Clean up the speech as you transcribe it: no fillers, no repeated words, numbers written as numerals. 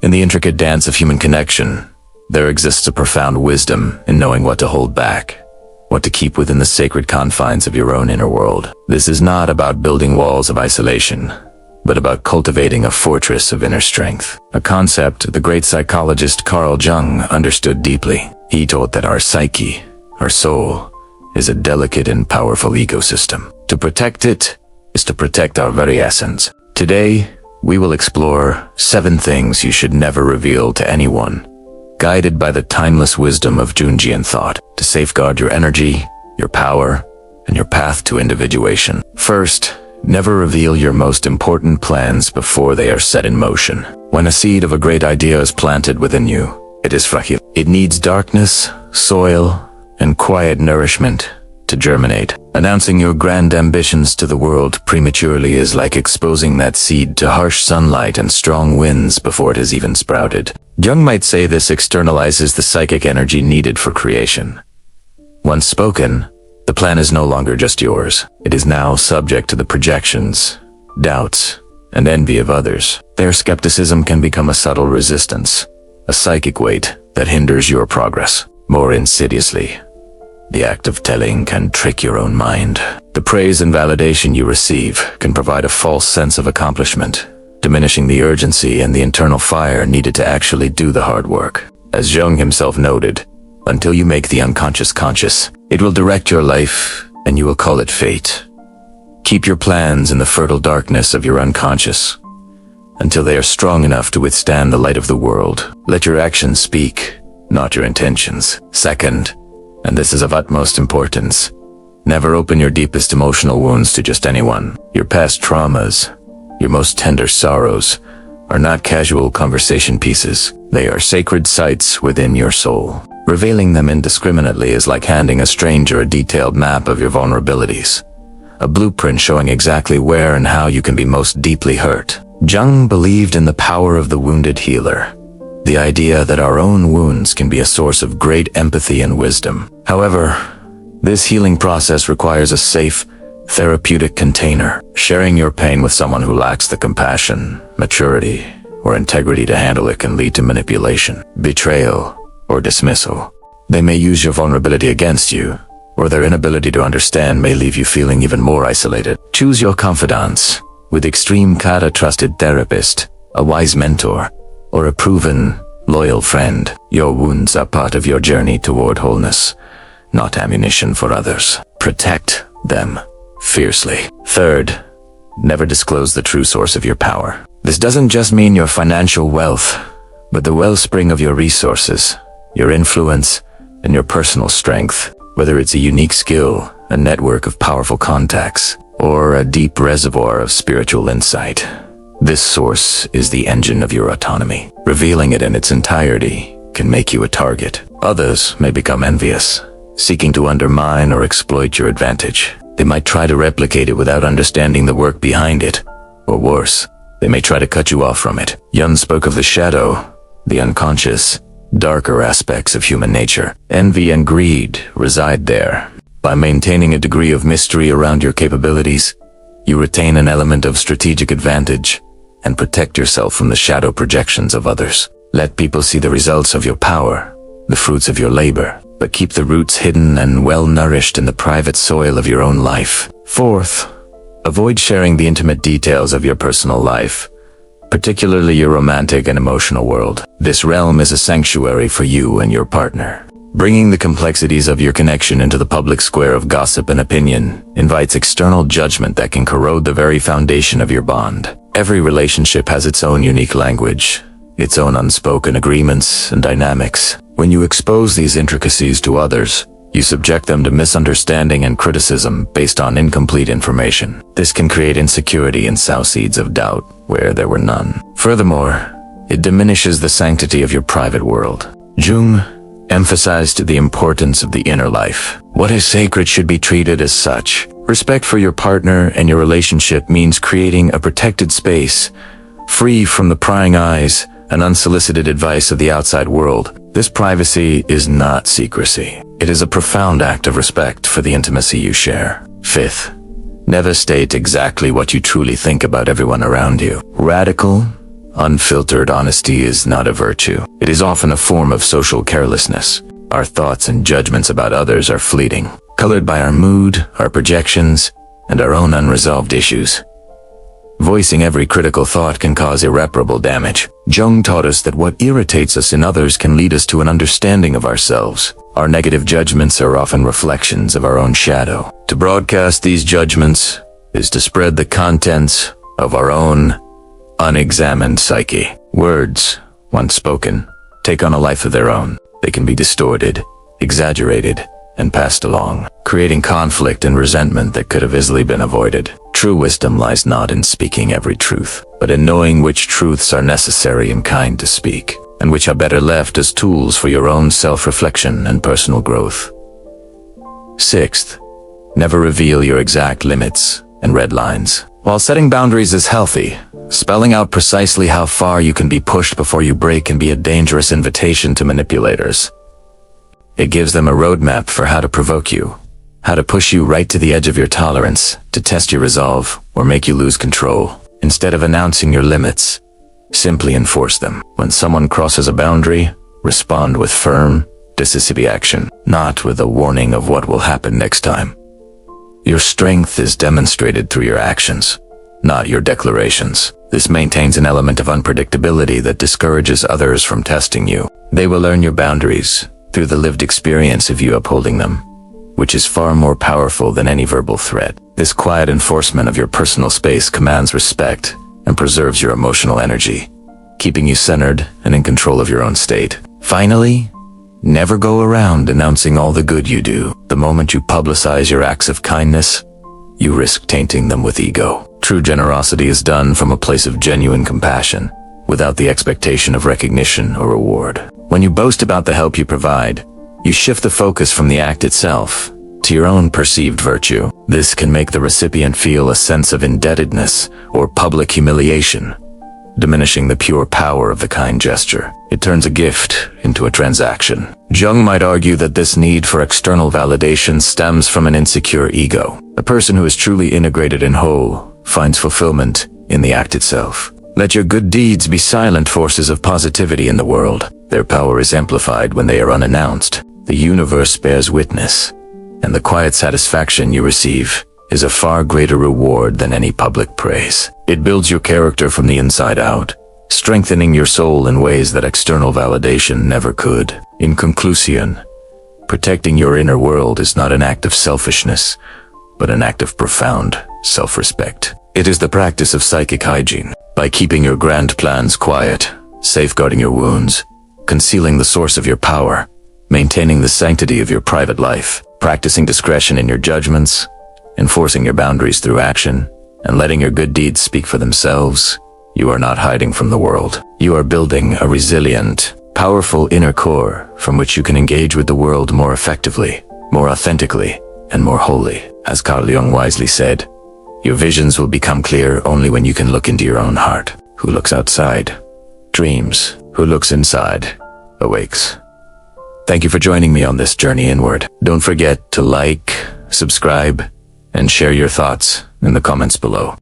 In the intricate dance of human connection, there exists a profound wisdom in knowing what to hold back, what to keep within the sacred confines of your own inner world. This is not about building walls of isolation, but about cultivating a fortress of inner strength. A concept the great psychologist Carl Jung understood deeply. He taught that our psyche, our soul, is a delicate and powerful ecosystem. To protect it is to protect our very essence. Today, we will explore 7 things you should never reveal to anyone, guided by the timeless wisdom of Jungian thought, to safeguard your energy, your power, and your path to individuation. First, never reveal your most important plans before they are set in motion. When a seed of a great idea is planted within you, it is fragile. It needs darkness, soil, and quiet nourishment to germinate. Announcing your grand ambitions to the world prematurely is like exposing that seed to harsh sunlight and strong winds before it has even sprouted. Jung might say this externalizes the psychic energy needed for creation. Once spoken, the plan is no longer just yours. It is now subject to the projections, doubts, and envy of others. Their skepticism can become a subtle resistance, a psychic weight that hinders your progress. More insidiously, the act of telling can trick your own mind. The praise and validation you receive can provide a false sense of accomplishment, diminishing the urgency and the internal fire needed to actually do the hard work. As Jung himself noted, until you make the unconscious conscious, it will direct your life and you will call it fate. Keep your plans in the fertile darkness of your unconscious until they are strong enough to withstand the light of the world. Let your actions speak, not your intentions. Second, and this is of utmost importance, never open your deepest emotional wounds to just anyone. Your past traumas, your most tender sorrows, are not casual conversation pieces. They are sacred sites within your soul. Revealing them indiscriminately is like handing a stranger a detailed map of your vulnerabilities, a blueprint showing exactly where and how you can be most deeply hurt. Jung believed in the power of the wounded healer, the idea that our own wounds can be a source of great empathy and wisdom. However, this healing process requires a safe, therapeutic container. Sharing your pain with someone who lacks the compassion, maturity, or integrity to handle it can lead to manipulation, betrayal, or dismissal. They may use your vulnerability against you, or their inability to understand may leave you feeling even more isolated. Choose your confidants. With extreme kata trusted therapist, a wise mentor, or a proven, loyal friend. Your wounds are part of your journey toward wholeness, not ammunition for others. Protect them fiercely. Third, never disclose the true source of your power. This doesn't just mean your financial wealth, but the wellspring of your resources, your influence, and your personal strength. Whether it's a unique skill, a network of powerful contacts, or a deep reservoir of spiritual insight, this source is the engine of your autonomy. Revealing it in its entirety can make you a target. Others may become envious, seeking to undermine or exploit your advantage. They might try to replicate it without understanding the work behind it. Or worse, they may try to cut you off from it. Jung spoke of the shadow, the unconscious, darker aspects of human nature. Envy and greed reside there. By maintaining a degree of mystery around your capabilities, you retain an element of strategic advantage and protect yourself from the shadow projections of others. Let people see the results of your power, the fruits of your labor, but keep the roots hidden and well-nourished in the private soil of your own life. Fourth, avoid sharing the intimate details of your personal life, particularly your romantic and emotional world. This realm is a sanctuary for you and your partner. Bringing the complexities of your connection into the public square of gossip and opinion invites external judgment that can corrode the very foundation of your bond. Every relationship has its own unique language, its own unspoken agreements and dynamics. When you expose these intricacies to others, you subject them to misunderstanding and criticism based on incomplete information. This can create insecurity and sow seeds of doubt where there were none. Furthermore, it diminishes the sanctity of your private world. Jung emphasized the importance of the inner life. What is sacred should be treated as such. Respect for your partner and your relationship means creating a protected space, free from the prying eyes and unsolicited advice of the outside world. This privacy is not secrecy. It is a profound act of respect for the intimacy you share. Fifth, never state exactly what you truly think about everyone around you. Radical, Unfiltered honesty is not a virtue. It is often a form of social carelessness. Our thoughts and judgments about others are fleeting, colored by our mood, our projections, and our own unresolved issues. Voicing every critical thought can cause irreparable damage. Jung taught us that what irritates us in others can lead us to an understanding of ourselves. Our negative judgments are often reflections of our own shadow. To broadcast these judgments is to spread the contents of our own unexamined psyche. Words, once spoken, take on a life of their own. They can be distorted, exaggerated, and passed along, creating conflict and resentment that could have easily been avoided. True wisdom lies not in speaking every truth, but in knowing which truths are necessary and kind to speak, and which are better left as tools for your own self-reflection and personal growth. Sixth, never reveal your exact limits and red lines. While setting boundaries is healthy, spelling out precisely how far you can be pushed before you break can be a dangerous invitation to manipulators. It gives them a roadmap for how to provoke you, how to push you right to the edge of your tolerance, to test your resolve, or make you lose control. Instead of announcing your limits, simply enforce them. When someone crosses a boundary, respond with firm, decisive action, not with a warning of what will happen next time. Your strength is demonstrated through your actions, not your declarations. This maintains an element of unpredictability that discourages others from testing you. They will learn your boundaries through the lived experience of you upholding them, which is far more powerful than any verbal threat. This quiet enforcement of your personal space commands respect and preserves your emotional energy, keeping you centered and in control of your own state. Finally, never go around announcing all the good you do. The moment you publicize your acts of kindness, you risk tainting them with ego. True generosity is done from a place of genuine compassion, without the expectation of recognition or reward. When you boast about the help you provide, you shift the focus from the act itself to your own perceived virtue. This can make the recipient feel a sense of indebtedness or public humiliation, diminishing the pure power of the kind gesture. It turns a gift into a transaction. Jung might argue that this need for external validation stems from an insecure ego. A person who is truly integrated and whole finds fulfillment in the act itself. Let your good deeds be silent forces of positivity in the world. Their power is amplified when they are unannounced. The universe bears witness, and the quiet satisfaction you receive is a far greater reward than any public praise. It builds your character from the inside out, strengthening your soul in ways that external validation never could. In conclusion, protecting your inner world is not an act of selfishness, but an act of profound self-respect. It is the practice of psychic hygiene. By keeping your grand plans quiet, safeguarding your wounds, concealing the source of your power, maintaining the sanctity of your private life, practicing discretion in your judgments, enforcing your boundaries through action, and letting your good deeds speak for themselves, you are not hiding from the world. You are building a resilient, powerful inner core from which you can engage with the world more effectively, more authentically, and more wholly. As Carl Jung wisely said, your visions will become clear only when you can look into your own heart. Who looks outside dreams. Who looks inside awakes. Thank you for joining me on this journey inward. Don't forget to like, subscribe, and share your thoughts in the comments below.